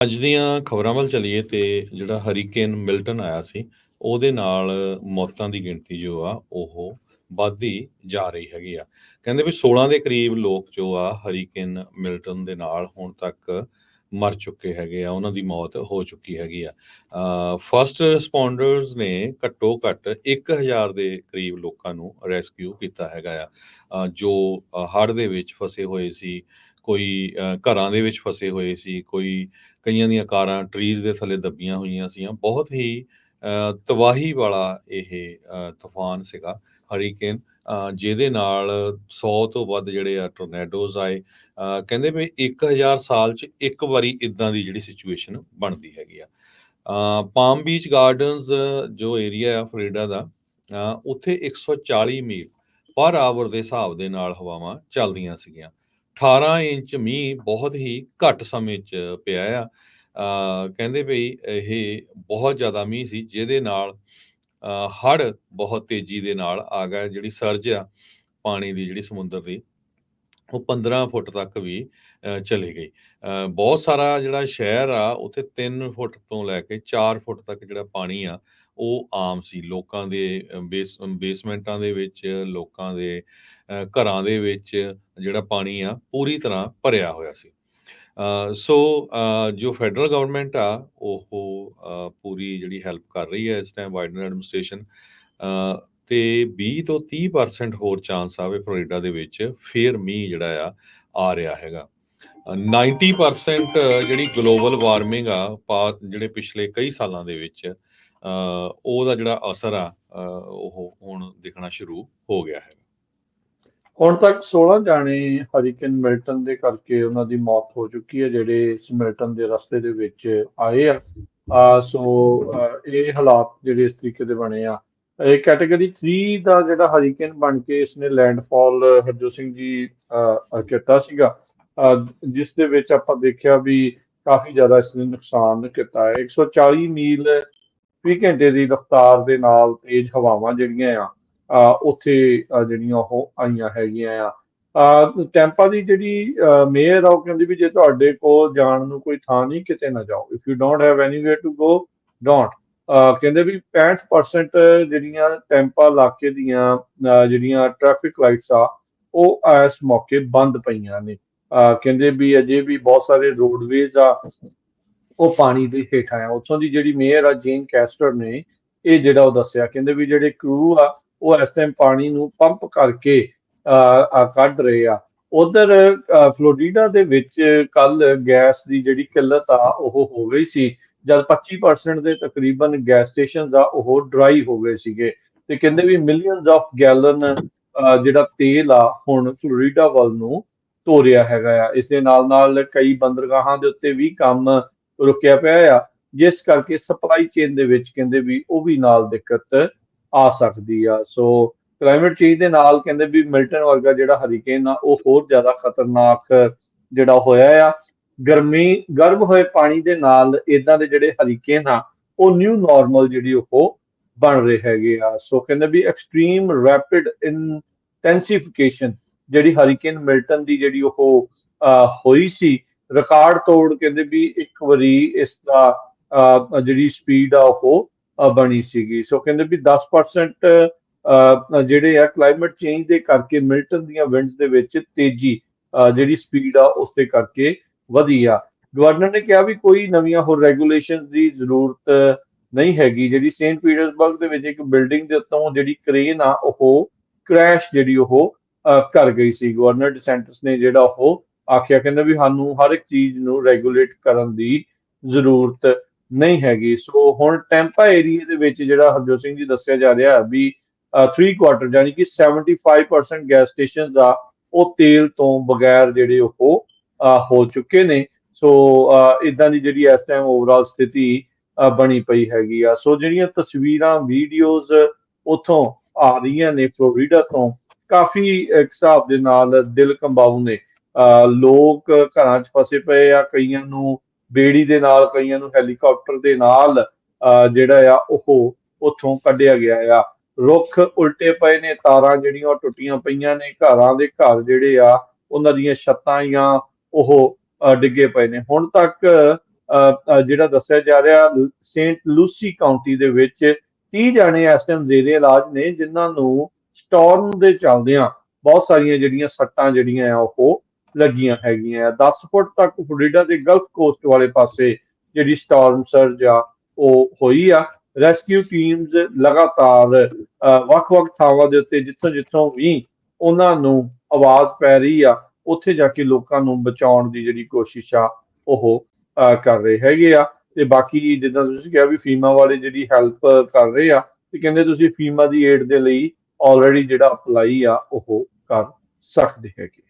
ਅੱਜ ਦੀਆਂ ਖਬਰਾਂ ਵੱਲ ਚੱਲੀਏ ਤੇ ਜਿਹੜਾ ਹਰੀਕੇਨ ਮਿਲਟਨ ਆਇਆ ਸੀ, ਉਹਦੇ ਨਾਲ ਮੌਤਾਂ ਦੀ ਗਿਣਤੀ ਜੋ ਆ ਉਹ ਵੱਧਦੀ ਜਾ ਰਹੀ ਹੈਗੀ ਆ। ਕਹਿੰਦੇ ਵੀ 16 ਦੇ ਕਰੀਬ ਲੋਕ ਜੋ ਆ ਹਰੀਕੇਨ ਮਿਲਟਨ ਦੇ ਨਾਲ ਹੁਣ ਤੱਕ ਮਰ ਚੁੱਕੇ ਹੈਗੇ ਆ, ਉਹਨਾਂ ਦੀ ਮੌਤ ਹੋ ਚੁੱਕੀ ਹੈਗੀ ਆ। ਫਸਟ ਰਿਸਪੌਂਡਰਸ ਨੇ ਘੱਟੋ ਘੱਟ 1000 ਦੇ ਕਰੀਬ ਲੋਕਾਂ ਨੂੰ ਰੈਸਕਿਊ ਕੀਤਾ ਹੈਗਾ ਆ, ਜੋ ਹੜ੍ਹ ਦੇ ਵਿੱਚ ਫਸੇ ਹੋਏ ਸੀ, ਕੋਈ ਘਰਾਂ ਦੇ ਵਿੱਚ ਫਸੇ ਹੋਏ ਸੀ, ਕੋਈ ਕਈਆਂ ਦੀਆਂ ਕਾਰਾਂ ਟਰੀਜ਼ ਦੇ ਥੱਲੇ ਦੱਬੀਆਂ ਹੋਈਆਂ ਸੀਆਂ। ਬਹੁਤ ਹੀ ਤਬਾਹੀ ਵਾਲਾ ਇਹ ਤੂਫਾਨ ਸੀਗਾ ਹਰੀਕੇਨ, ਜਿਹਦੇ ਨਾਲ 100 ਤੋਂ ਵੱਧ ਜਿਹੜੇ ਆ ਟੋਰਨੇਡੋਜ਼ ਆਏ। ਕਹਿੰਦੇ ਵੀ 1000 ਸਾਲ 'ਚ ਇੱਕ ਵਾਰੀ ਇੱਦਾਂ ਦੀ ਜਿਹੜੀ ਸਿਚੁਏਸ਼ਨ ਬਣਦੀ ਹੈਗੀ ਆ। ਪਾਮ ਬੀਚ ਗਾਰਡਨਸ ਜੋ ਏਰੀਆ ਆ ਫਲੋਰੀਡਾ ਦਾ, ਉੱਥੇ 140 ਮੀਲ ਪਰ ਆਵਰ ਦੇ ਹਿਸਾਬ ਦੇ ਨਾਲ ਹਵਾਵਾਂ ਚੱਲਦੀਆਂ ਸੀਗੀਆਂ। 18 ਇੰਚ ਮੀਂਹ ਬਹੁਤ ਹੀ ਘੱਟ ਸਮੇਂ 'ਚ ਪਿਆ ਆ। ਕਹਿੰਦੇ ਵੀ ਇਹ ਬਹੁਤ ਜ਼ਿਆਦਾ ਮੀਂਹ ਸੀ, ਜਿਹਦੇ ਨਾਲ ਹੜ੍ਹ ਬਹੁਤ ਤੇਜ਼ੀ ਦੇ ਨਾਲ ਆ ਗਿਆ। ਜਿਹੜੀ ਸਰਜ ਆ ਪਾਣੀ ਦੀ, ਜਿਹੜੀ ਸਮੁੰਦਰ ਦੀ, ਉਹ 15 ਫੁੱਟ ਤੱਕ ਵੀ ਚਲੀ ਗਈ। ਬਹੁਤ ਸਾਰਾ ਜਿਹੜਾ ਸ਼ਹਿਰ ਆ ਉੱਥੇ 3 ਫੁੱਟ ਤੋਂ ਲੈ ਕੇ 4 ਫੁੱਟ ਤੱਕ ਜਿਹੜਾ ਪਾਣੀ ਆ ਉਹ ਆਮ ਸੀ। ਲੋਕਾਂ ਦੇ ਬੇਸਮੈਂਟਾਂ ਦੇ ਵਿੱਚ, ਲੋਕਾਂ ਦੇ ਘਰਾਂ ਦੇ ਵਿੱਚ ਜਿਹੜਾ ਪਾਣੀ ਆ ਪੂਰੀ ਤਰ੍ਹਾਂ ਭਰਿਆ ਹੋਇਆ ਸੀ। ਸੋ ਜੋ ਫੈਡਰਲ ਗਵਰਨਮੈਂਟ ਆ ਉਹ ਪੂਰੀ ਜਿਹੜੀ ਹੈਲਪ ਕਰ ਰਹੀ ਹੈ ਇਸ ਟਾਈਮ, ਬਾਈਡਨ ਐਡਮਿਨਿਸਟ੍ਰੇਸ਼ਨ, ਤੇ 20 ਤੋਂ 30% ਹੋਰ ਚਾਂਸ ਆਵੇ ਫਲੋਰੀਡਾ ਦੇ ਵਿੱਚ ਫੇਰ ਮੀਂਹ ਜਿਹੜਾ ਆ ਰਿਹਾ ਹੈਗਾ। 90% ਜਿਹੜੀ ਗਲੋਬਲ ਵਾਰਮਿੰਗ ਆ ਜਿਹੜੇ ਪਿਛਲੇ ਕਈ ਸਾਲਾਂ ਦੇ ਵਿੱਚ, ਉਹਦਾ ਜਿਹੜਾ ਅਸਰ ਆ ਉਹ ਹੁਣ ਦਿਖਣਾ ਸ਼ੁਰੂ ਹੋ ਗਿਆ ਹੈ। ਹੁਣ ਤੱਕ 16 ਜਾਣੇ ਹਰੀਕੇਨ ਮਿਲਟਨ ਦੇ ਕਰਕੇ ਉਹਨਾਂ ਦੀ ਮੌਤ ਹੋ ਚੁੱਕੀ ਹੈ, ਜਿਹੜੇ ਇਸ ਮਿਲਟਨ ਦੇ ਰਸਤੇ ਦੇ ਵਿੱਚ ਆਏ ਆ। ਇਹ ਹਾਲਾਤ ਜਿਹੜੇ ਇਸ ਤਰੀਕੇ ਦੇ ਬਣੇ ਆ। ਇਹ ਕੈਟਾਗਰੀ 3 ਦਾ ਜਿਹੜਾ ਹਰੀਕੇਨ ਬਣ ਕੇ ਇਸਨੇ ਲੈਂਡਫਾਲ ਹਰਜੋਤ ਸਿੰਘ ਜੀ ਕੀਤਾ ਸੀਗਾ, ਜਿਸ ਦੇ ਵਿੱਚ ਆਪਾਂ ਦੇਖਿਆ ਵੀ ਕਾਫੀ ਜ਼ਿਆਦਾ ਇਸਨੇ ਨੁਕਸਾਨ ਕੀਤਾ ਹੈ। 140 ਮੀਲ ਫੀ ਘੰਟੇ ਦੀ ਰਫ਼ਤਾਰ ਦੇ ਨਾਲ ਤੇਜ਼ ਹਵਾਵਾਂ ਜਿਹੜੀਆਂ ਆ ਉੱਥੇ ਜਿਹੜੀਆਂ ਉਹ ਆਈਆਂ ਹੈਗੀਆਂ ਆ। ਟੈਂਪਾ ਦੀ ਜਿਹੜੀ ਮੇਅਰ ਆ ਉਹ ਕਹਿੰਦੀ ਵੀ ਜੇ ਤੁਹਾਡੇ ਕੋਲ ਜਾਣ ਨੂੰ ਕੋਈ ਥਾਂ ਨਹੀਂ, ਕਿਤੇ ਨਾ ਜਾਓ। If you don't have anywhere to go, don't. ਕਹਿੰਦੇ ਵੀ 65% ਜਿਹੜੀਆਂ ਟੈਂਪਾ ਇਲਾਕੇ ਦੀਆਂ ਜਿਹੜੀਆਂ ਟ੍ਰੈਫਿਕ ਲਾਈਟਸ ਆ ਉਹ ਇਸ ਮੌਕੇ ਬੰਦ ਪਈਆਂ ਨੇ। ਕਹਿੰਦੇ ਵੀ ਅਜੇ ਵੀ ਬਹੁਤ ਸਾਰੇ ਰੋਡਵੇਜ਼ ਆ ਉਹ ਪਾਣੀ ਦੇ ਹੇਠਾਂ ਆ। ਉੱਥੋਂ ਦੀ ਜਿਹੜੀ ਮੇਅਰ ਆ ਜੇਨ ਕੈਸਟਰ ਨੇ ਇਹ ਜਿਹੜਾ ਉਹ ਦੱਸਿਆ, ਕਹਿੰਦੇ ਵੀ ਜਿਹੜੇ ਕਰੂ ਆ ਉਹ ਇਸ ਟਾਈਮ ਪਾਣੀ ਨੂੰ ਪੰਪ ਕਰਕੇ ਕੱਢ ਰਹੇ ਆ। ਉਧਰ ਫਲੋਰੀਡਾ ਦੇ ਵਿੱਚ ਕੱਲ ਗੈਸ ਦੀ ਜਿਹੜੀ ਕਿੱਲਤ ਆ ਉਹ ਹੋ ਗਈ ਸੀ, ਜਦ 25% ਦੇ ਤਕਰੀਬਨ ਗੈਸ ਸਟੇਸ਼ਨ ਆ ਉਹ ਡਰਾਈ ਹੋ ਗਏ ਸੀਗੇ। ਤੇ ਕਹਿੰਦੇ ਵੀ ਮਿਲੀਅਨਸ ਆਫ ਗੈਲਨ ਜਿਹੜਾ ਤੇਲ ਆ ਹੁਣ ਫਲੋਰੀਡਾ ਵੱਲ ਨੂੰ ਤੋਰਿਆ ਹੈਗਾ ਆ। ਇਸ ਦੇ ਨਾਲ ਨਾਲ ਕਈ ਬੰਦਰਗਾਹਾਂ ਦੇ ਉੱਤੇ ਵੀ ਕੰਮ ਰੁਕਿਆ ਪਿਆ ਆ, ਜਿਸ ਕਰਕੇ ਸਪਲਾਈ ਚੇਨ ਦੇ ਵਿੱਚ ਕਹਿੰਦੇ ਵੀ ਉਹ ਵੀ ਨਾਲ ਦਿੱਕਤ ਆ ਸਕਦੀ ਆ। ਸੋ ਕਲਾਈਮੇਟ ਚੇਂਜ ਦੇ ਨਾਲ ਕਹਿੰਦੇ ਵੀ ਮਿਲਟਨ ਵਰਗਾ ਜਿਹੜਾ ਹਰੀਕੇਨ ਆ ਉਹ ਹੋਰ ਜ਼ਿਆਦਾ ਖਤਰਨਾਕ ਜਿਹੜਾ ਹੋਇਆ ਆ। ਗਰਮ ਹੋਏ ਪਾਣੀ ਦੇ ਨਾਲ ਇਦਾਂ ਦੇ ਜਿਹੜੇ ਹਰੀਕੇਨ ਆ ਉਹ ਨਿਊ ਨਾਰਮਲ ਜਿਹੜੀ ਉਹ ਬਣ ਰਹੇ ਹੈਗੇ ਆ। ਸੋ ਕਹਿੰਦੇ ਵੀ ਐਕਸਟ੍ਰੀਮ ਰੈਪਿਡ ਇੰਟੈਂਸੀਫਿਕੇਸ਼ਨ ਜਿਹੜੀ ਹਰੀਕੇਨ ਮਿਲਟਨ ਦੀ ਜਿਹੜੀ ਉਹ ਹੋਈ ਸੀ, ਰਿਕਾਰਡ ਤੋੜ ਕਹਿੰਦੇ ਵੀ ਇੱਕ ਵਾਰੀ ਇਸ ਦਾ ਜਿਹੜੀ ਸਪੀਡ ਆ ਉਹ ਬਣੀ ਸੀਗੀ। ਸੋ ਕਹਿੰਦੇ ਵੀ 10% ਜਿਹੜੇ ਆ ਕਲਾਈਮੇਟ ਚੇਂਜ ਦੇ ਕਰਕੇ ਮਿਲਟਨ ਦੀਆਂ ਵਿੰਡਸ ਦੇ ਵਿੱਚ ਤੇਜ਼ੀ ਜਿਹੜੀ ਸਪੀਡ ਆ ਉਸ ਦੇ ਕਰਕੇ ਵਧੀ ਆ। ਗਵਰਨਰ ਨੇ ਕਿਹਾ ਵੀ ਕੋਈ ਨਵੀਆਂ ਹੋਰ ਰੈਗੂਲੇਸ਼ਨ ਦੀ ਜ਼ਰੂਰਤ ਨਹੀਂ ਹੈਗੀ। ਜਿਹੜੀ ਸੇਂਟ ਪੀਟਰਸਬਰਗ ਦੇ ਵਿੱਚ ਇੱਕ ਬਿਲਡਿੰਗ ਦੇ ਉੱਤੋਂ ਜਿਹੜੀ ਕ੍ਰੇਨ ਆ ਉਹ ਕ੍ਰੈਸ਼ ਜਿਹੜੀ ਉਹ ਕਰ ਗਈ ਸੀ। ਗਵਰਨਰ ਡਿਸੈਂਟਿਸ ਨੇ ਜਿਹੜਾ ਉਹ ਆਖਿਆ, ਕਹਿੰਦਾ ਵੀ ਸਾਨੂੰ ਹਰ ਇੱਕ ਚੀਜ਼ ਨੂੰ ਰੈਗੂਲੇਟ ਕਰਨ ਦੀ ਜ਼ਰੂਰਤ ਨਹੀਂ ਹੈਗੀ। ਸੋ ਹੁਣ ਟੈਂਪਾ ਏਰੀਆ ਦੇ ਵਿੱਚ ਜਿਹੜਾ ਹਰਜੋਤ ਸਿੰਘ ਜੀ ਦੱਸਿਆ ਜਾ ਰਿਹਾ ਵੀ 3/4 ਯਾਨੀ ਕਿ 75% ਗੈਸ ਸਟੇਸ਼ਨ ਆ ਉਹ ਤੇਲ ਤੋਂ ਬਗੈਰ ਜਿਹੜੇ ਉਹ ਹੋ ਚੁੱਕੇ ਨੇ। ਸੋ ਇਦਾਂ ਦੀ ਜਿਹੜੀ ਇਸ ਟਾਈਮ ਓਵਰਆਲ ਸਥਿਤੀ ਬਣੀ ਪਈ ਹੈਗੀ ਆ। ਸੋ ਜਿਹੜੀਆਂ ਤਸਵੀਰਾਂ ਵੀਡੀਓਜ਼ ਉੱਥੋਂ ਆ ਰਹੀਆਂ ਨੇ ਫਲੋਰੀਡਾ ਤੋਂ, ਕਾਫੀ ਇੱਕ ਹਿਸਾਬ ਦੇ ਨਾਲ ਦਿਲ ਕੰਬਾਊ ਨੇ। ਲੋਕ ਘਰਾਂ 'ਚ ਫਸੇ ਪਏ ਆ, ਕਈਆਂ ਨੂੰ ਬੇੜੀ ਦੇ ਨਾਲ, ਕਈਆਂ ਨੂੰ ਹੈਲੀਕਾਪਟਰ ਦੇ ਨਾਲ ਜਿਹੜਾ ਆ ਉਹ ਉੱਥੋਂ ਕੱਢਿਆ ਗਿਆ ਆ। ਰੁੱਖ ਉਲਟੇ ਪਏ ਨੇ, ਤਾਰਾਂ ਜਿਹੜੀਆਂ ਉਹ ਟੁੱਟੀਆਂ ਪਈਆਂ ਨੇ, ਘਰਾਂ ਦੇ ਘਰ ਜਿਹੜੇ ਆ ਉਹਨਾਂ ਦੀਆਂ ਛੱਤਾਂ ਜਾਂ ਉਹ ਡਿੱਗੇ ਪਏ ਨੇ। ਹੁਣ ਤੱਕ ਜਿਹੜਾ ਦੱਸਿਆ ਜਾ ਰਿਹਾ ਸੇਂਟ ਲੂਸੀ ਕਾਉਂਟੀ ਦੇ ਵਿੱਚ 30 ਜਾਣੇ ਇਸ ਟਾਈਮ ਜ਼ੇਰੇ ਇਲਾਜ ਨੇ, ਜਿਨ੍ਹਾਂ ਨੂੰ ਸਟਾਰਮ ਦੇ ਚੱਲਦਿਆਂ ਬਹੁਤ ਸਾਰੀਆਂ ਜਿਹੜੀਆਂ ਸੱਟਾਂ ਜਿਹੜੀਆਂ ਆ ਉਹ ਲੱਗੀਆਂ ਹੈਗੀਆਂ ਆ। 10 ਫੁੱਟ ਤੱਕ ਫਲੋਰੀਡਾ ਦੇ ਗਲਫ ਕੋਸਟ ਵਾਲੇ ਪਾਸੇ ਜਿਹੜੀ ਸਟਾਰਮ ਸਰਜ ਆ ਉਹ ਹੋਈ ਆ। ਰੈਸਕਿਊ ਟੀਮਸ ਲਗਾਤਾਰ ਵੱਖ-ਵੱਖ ਥਾਵਾਂ ਦੇ ਉੱਤੇ ਜਿੱਥੋਂ ਵੀ ਉਹਨਾਂ ਨੂੰ ਆਵਾਜ਼ ਪੈ ਰਹੀ ਆ ਉੱਥੇ ਜਾ ਕੇ ਲੋਕਾਂ ਨੂੰ ਬਚਾਉਣ ਦੀ ਜਿਹੜੀ ਕੋਸ਼ਿਸ਼ ਆ ਉਹ ਕਰ ਰਹੇ ਹੈਗੇ ਆ। ਤੇ ਬਾਕੀ ਜਿੱਦਾਂ ਤੁਸੀਂ ਕਿਹਾ ਵੀ ਫੀਮਾ ਵਾਲੇ ਜਿਹੜੀ ਹੈਲਪ ਕਰ ਰਹੇ ਆ, ਤੇ ਕਹਿੰਦੇ ਤੁਸੀਂ ਫੀਮਾ ਦੀ ਏਡ ਦੇ ਲਈ ਆਲਰੇਡੀ ਜਿਹੜਾ ਅਪਲਾਈ ਆ ਉਹ ਕਰ ਸਕਦੇ ਹੈਗੇ।